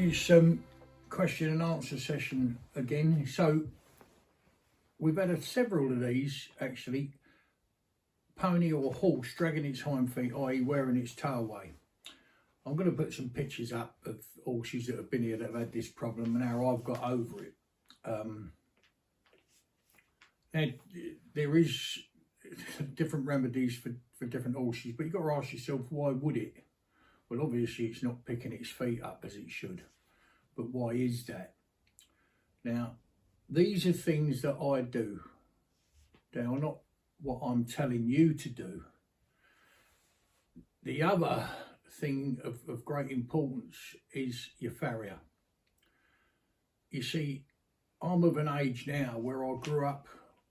this question and answer session again. So we've had several of these actually. Pony or horse dragging its hind feet, i.e. wearing its tail away. I'm going to put some pictures up of horses that have been here that have had this problem and how I've got over it. And there is different remedies for different horses, but you've got to ask yourself, why would it? Well, obviously it's not picking its feet up as it should, but why is that? Now, these are things that I do. They are not what I'm telling you to do. The other thing of great importance is your farrier. You see, I'm of an age now where I grew up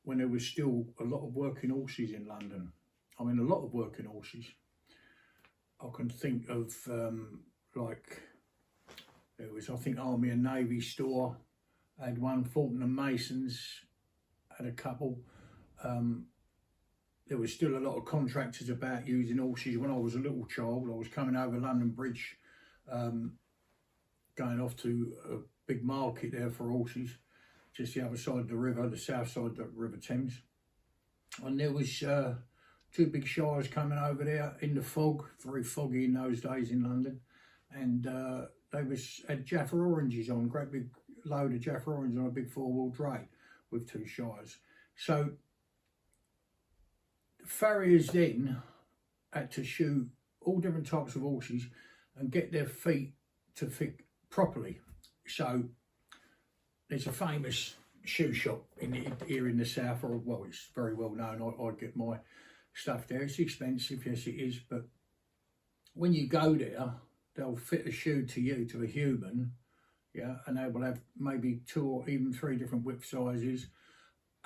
when there was still a lot of working horses in London. I mean, a lot of working horses. I can think of like, there was, I think, Army and Navy store, had one, Fulton and Masons had a couple. There was still a lot of contractors about using horses. When I was a little child, I was coming over London Bridge, going off to a big market there for horses, just the other side of the river, the south side of the River Thames. And there was two big shires coming over there in the fog, very foggy in those days in London. And they had Jaffa oranges on, great big load of Jaffa oranges on a big four-wheel dray with two shires. So farriers then had to shoe all different types of horses and get their feet to fit properly. So there's a famous shoe shop here in the south, or well, it's very well known. I get my stuff there. It's expensive, yes it is, but when you go there, they'll fit a shoe to you, to a human, yeah, and they will have maybe 2 or even 3 different width sizes,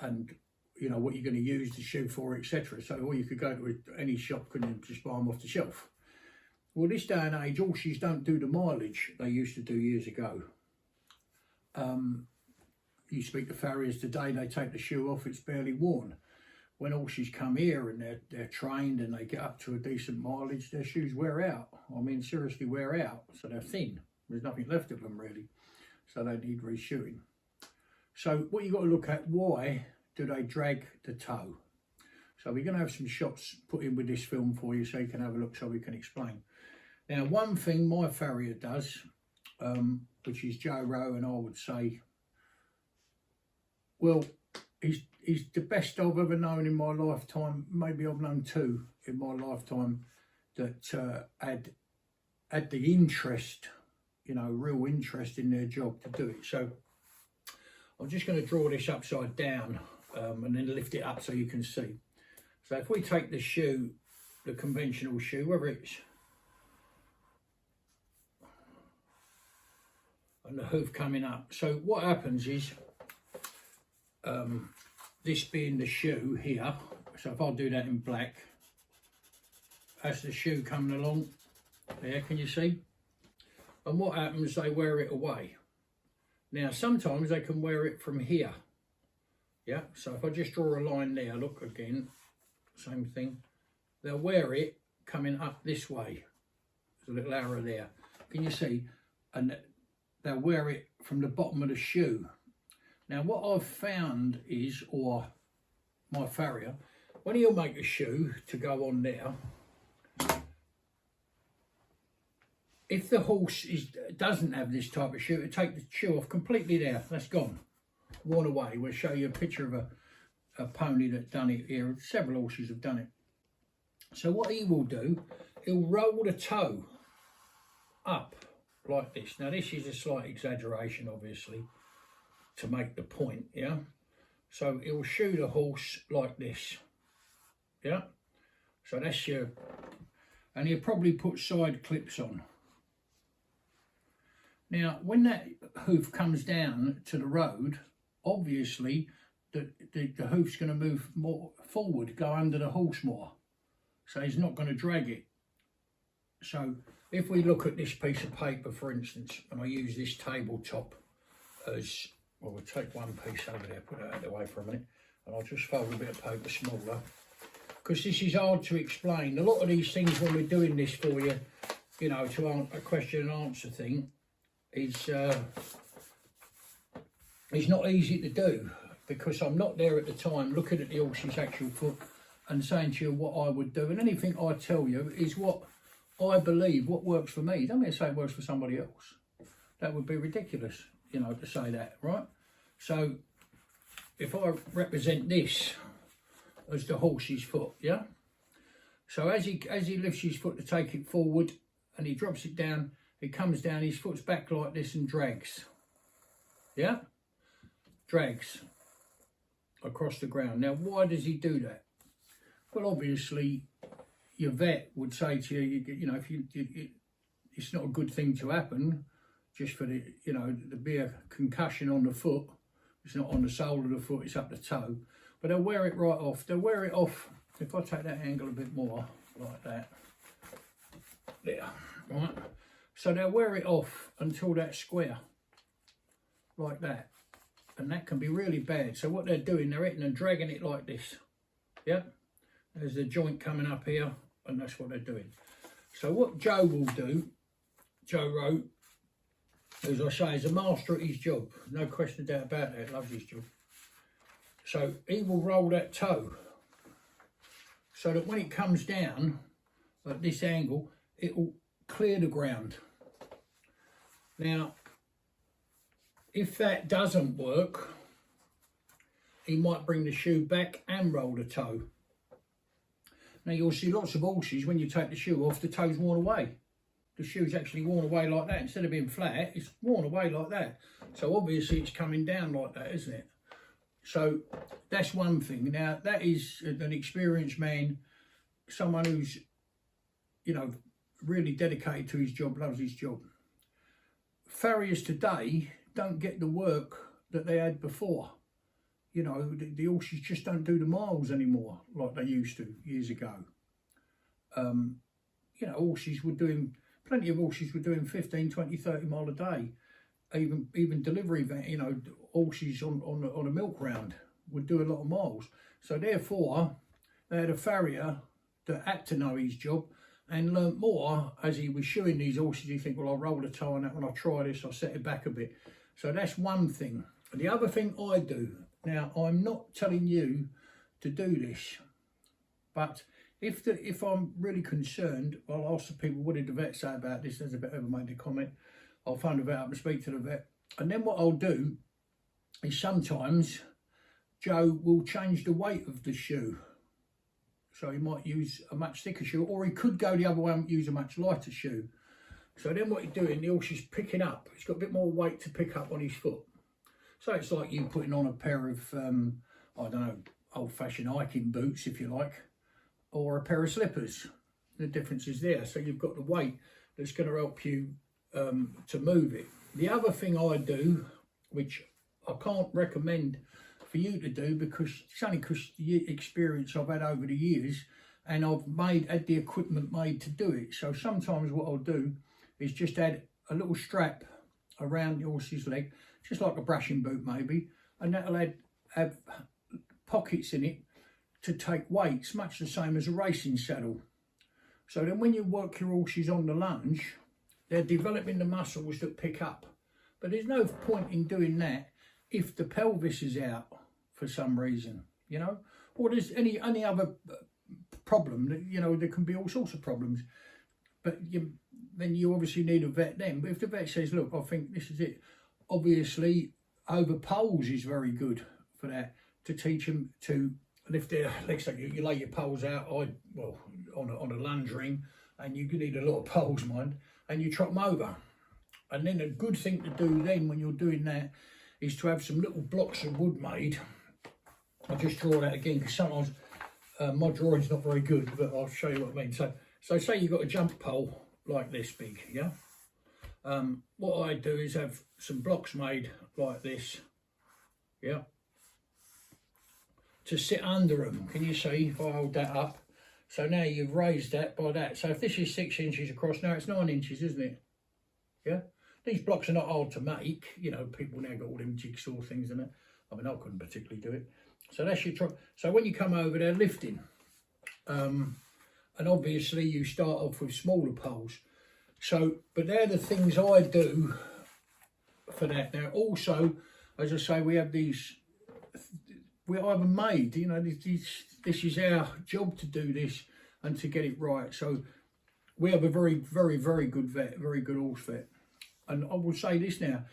and you know what you're going to use the shoe for, etc. So, or you could go to any shop, couldn't just buy them off the shelf. Well, this day and age, horses don't do the mileage they used to do years ago. You speak to farriers today, they take the shoe off, it's barely worn. When horses come here and they're trained and they get up to a decent mileage, their shoes wear out. I mean, seriously wear out. So they're thin. There's nothing left of them really. So they need reshoeing. So what you've got to look at, why do they drag the toe? So we're going to have some shots put in with this film for you so you can have a look, so we can explain. Now, one thing my farrier does, which is Joe Rowe, and I would say, well, he's the best I've ever known in my lifetime. Maybe I've known 2 in my lifetime that had the interest, you know, real interest in their job to do it. So I'm just going to draw this upside down and then lift it up so you can see. So if we take the shoe, the conventional shoe, whether it's and the hoof coming up. So what happens is, this being the shoe here, so if I do that in black, that's the shoe coming along there, can you see? And what happens, they wear it away. Now sometimes they can wear it from here, yeah, so if I just draw a line there, look again, same thing, they'll wear it coming up this way. There's a little arrow there, can you see? And they'll wear it from the bottom of the shoe. Now what I've found is, or my farrier, when he'll make a shoe to go on there, if the horse doesn't have this type of shoe, it'll take the shoe off completely there, that's gone, worn away. We'll show you a picture of a pony that done it here. Several horses have done it. So what he will do, he'll roll the toe up like this. Now this is a slight exaggeration, obviously, to make the point, yeah? So it will shoe the horse like this, yeah? So that's your, and he'll probably put side clips on. Now, when that hoof comes down to the road, obviously the hoof's going to move more forward, go under the horse more. So he's not going to drag it. So if we look at this piece of paper, for instance, and I use this tabletop as, well, we'll take one piece over there, put it out of the way for a minute, and I'll just fold a bit of paper smaller, because this is hard to explain. A lot of these things, when we're doing this for you, you know, to a question and answer thing, is not easy to do, because I'm not there at the time looking at the horse's actual foot and saying to you what I would do. And anything I tell you is what I believe, what works for me. Don't mean to say it works for somebody else. That would be ridiculous, you know, to say that, right? So if I represent this as the horse's foot, yeah? So as he lifts his foot to take it forward and he drops it down, it comes down, his foot's back like this and drags, yeah? Drags across the ground. Now, why does he do that? Well, obviously, your vet would say to you, you know, if it's not a good thing to happen, just for the, you know, to be a concussion on the foot. It's not on the sole of the foot, it's up the toe. But they'll wear it right off. They'll wear it off, if I take that angle a bit more, like that. There, right? So they'll wear it off until that's square, like that. And that can be really bad. So what they're doing, they're hitting and dragging it like this. Yeah? There's the joint coming up here, and that's what they're doing. So what Joe will do, Joe Rowe, as I say, is a master at his job. No question doubt about that, loves his job. So he will roll that toe, so that when it comes down at this angle, it will clear the ground. Now, if that doesn't work, he might bring the shoe back and roll the toe. Now you'll see lots of horses, when you take the shoe off, the toe's worn away. The shoe's actually worn away like that. Instead of being flat, it's worn away like that. So obviously it's coming down like that, isn't it? So that's one thing. Now that is an experienced man, someone who's, you know, really dedicated to his job, loves his job. Farriers today don't get the work that they had before. You know, the horses just don't do the miles anymore like they used to years ago. You know, horses were doing, plenty of horses were doing 15, 20, 30 mile a day. Even delivery, you know, horses on a milk round would do a lot of miles. So therefore, they had a farrier that had to know his job and learnt more as he was shoeing these horses. You think, well, I'll roll the toe on that one, I'll try this, I'll set it back a bit. So that's one thing. The other thing I do, now I'm not telling you to do this, but if I'm really concerned, I'll ask the people, what did the vet say about this? Has the vet ever made a comment? I'll phone the vet up and speak to the vet. And then what I'll do is sometimes Joe will change the weight of the shoe. So he might use a much thicker shoe, or he could go the other way and use a much lighter shoe. So then what he's doing, the horse is picking up. He's got a bit more weight to pick up on his foot. So it's like you putting on a pair of, I don't know, old-fashioned hiking boots, if you like, or a pair of slippers. The difference is there. So you've got the weight that's going to help you to move it. The other thing I do, which I can't recommend for you to do, because it's only because the experience I've had over the years, and I've had the equipment made to do it. So sometimes what I'll do is just add a little strap around the horse's leg, just like a brushing boot maybe, and that'll have pockets in it to take weights, much the same as a racing saddle. So then when you work your horses on the lunge, they're developing the muscles that pick up. But there's no point in doing that if the pelvis is out for some reason, you know, or there's any other problem. That, you know, there can be all sorts of problems. But then you obviously need a vet then. But if the vet says, look, I think this is it, obviously over poles is very good for that, to teach them to lift their legs. Like you lay your poles out, on a lunge ring, and you need a lot of poles, mind, and you trot them over. And then a good thing to do then when you're doing that is to have some little blocks of wood made. I'll just draw that again, because sometimes my drawing's not very good, but I'll show you what I mean. So say you've got a jump pole like this big, yeah? What I do is have some blocks made like this, yeah? To sit under them. Can you see if I hold that up? So now you've raised that by that. So if this is 6 inches across, now it's 9 inches, isn't it? Yeah? These blocks are not hard to make. You know, people now got all them jigsaw things in it. I mean, I couldn't particularly do it. So that's your trot. So when you come over there lifting, and obviously you start off with smaller poles. So, but they're the things I do for that. Now also, as I say, we have these, we either made, you know, this is our job to do this and to get it right. So we have a very good vet, very good horse vet. And I will say this now,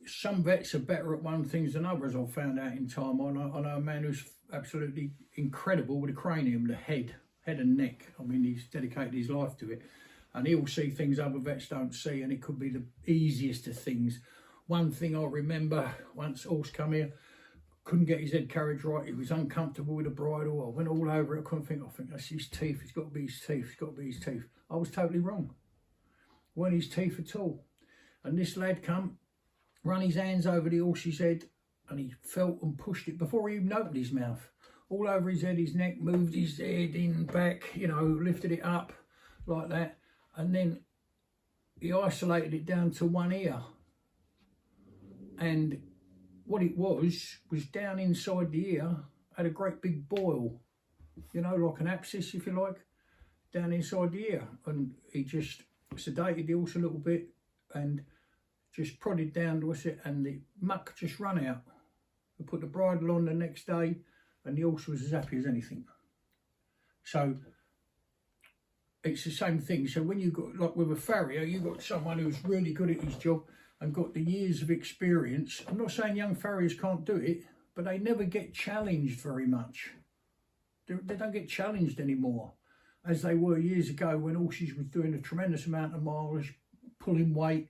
some vets are better at one things than others, I've found out in time. I know a man who's absolutely incredible with a cranium, the head and neck. I mean, he's dedicated his life to it. And he'll see things other vets don't see, and it could be the easiest of things. One thing I remember, once horse come here, couldn't get his head carriage right. He was uncomfortable with the bridle. I went all over it. I think that's his teeth. It's got to be his teeth. It's got to be his teeth. I was totally wrong. Weren't his teeth at all. And this lad come, run his hands over the horse's head, and he felt and pushed it before he even opened his mouth. All over his head, his neck, moved his head in, back, you know, lifted it up like that. And then he isolated it down to one ear. And what it was down inside the ear, had a great big boil, you know, like an abscess, if you like, down inside the ear. And he just sedated the horse a little bit and just prodded down to it, and the muck just run out. I put the bridle on the next day, and the horse was as happy as anything. So it's the same thing. So when you got, like with a farrier, you got someone who's really good at his job and got the years of experience. I'm not saying young farriers can't do it, but they never get challenged very much. They don't get challenged anymore, as they were years ago when horses was doing a tremendous amount of mileage, pulling weight,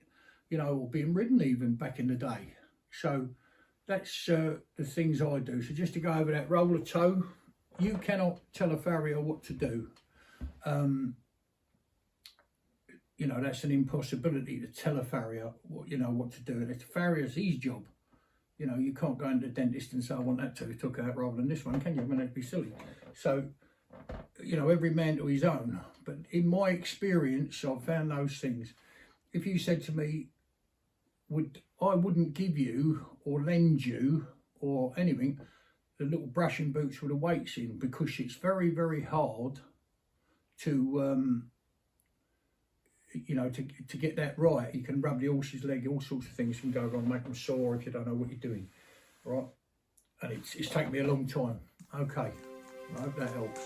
you know, or being ridden even back in the day. So that's the things I do. So just to go over that, roll a toe. You cannot tell a farrier what to do. You know, that's an impossibility to tell a farrier what, you know, what to do. And it's a farrier's his job. You know, you can't go into the dentist and say, I want that tooth took out rather than this one, can you? I mean, that'd be silly. So, you know, every man to his own. But in my experience, I've found those things. If you said to me, I wouldn't give you or lend you or anything the little brushing boots with the weights in, because it's very hard to you know, to get that right. You can rub the horse's leg, all sorts of things can go wrong, make them sore if you don't know what you're doing, right? And it's taken me a long time. Okay, I hope that helps.